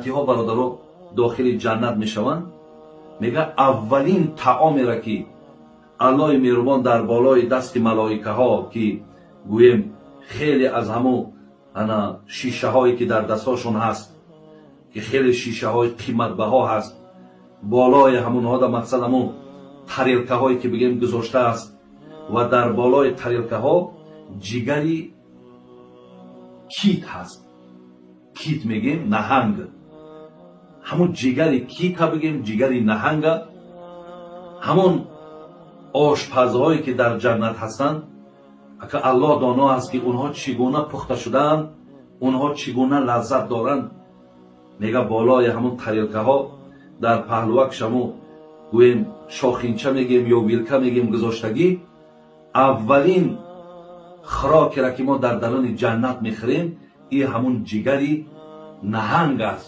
جنتиҳо бародаро дохили ҷаннат мешаванд, мега аввалин таомеро ки аллоҳи меҳрубон дар болои дасти малоикаҳо ки гӯем хеле аз ҳамун ана шишаҳое ки дар дастҳошон ҳаст, ки хеле шишаҳои қиматбаҳо ҳаст, болои ҳамунҳо дар мақсад ҳамун тарелкаҳое ки бигем гузоштааст ва дар болои тарелкаҳо ҷигари кит ҳаст. Кит мегем наҳанг. ҳамун ҷигари кита бигем, ҷигари наҳанга, ҳамун ошпазҳое ки дар ҷаннат ҳастанд, ака аллоҳ доно аст ки онҳо чӣ гуна пухта шудаанд, онҳо чӣ гуна лаззат доранд. мега болои ҳамун тарелкаҳо дар паҳлӯвакш ҳамун гӯем шохинча мегем ё вилка мегем гузоштагӣ, аввалин хӯрокеро ки мо дар даруни ҷаннат мехӯрем, ин ҳамун ҷигари наҳанг аст.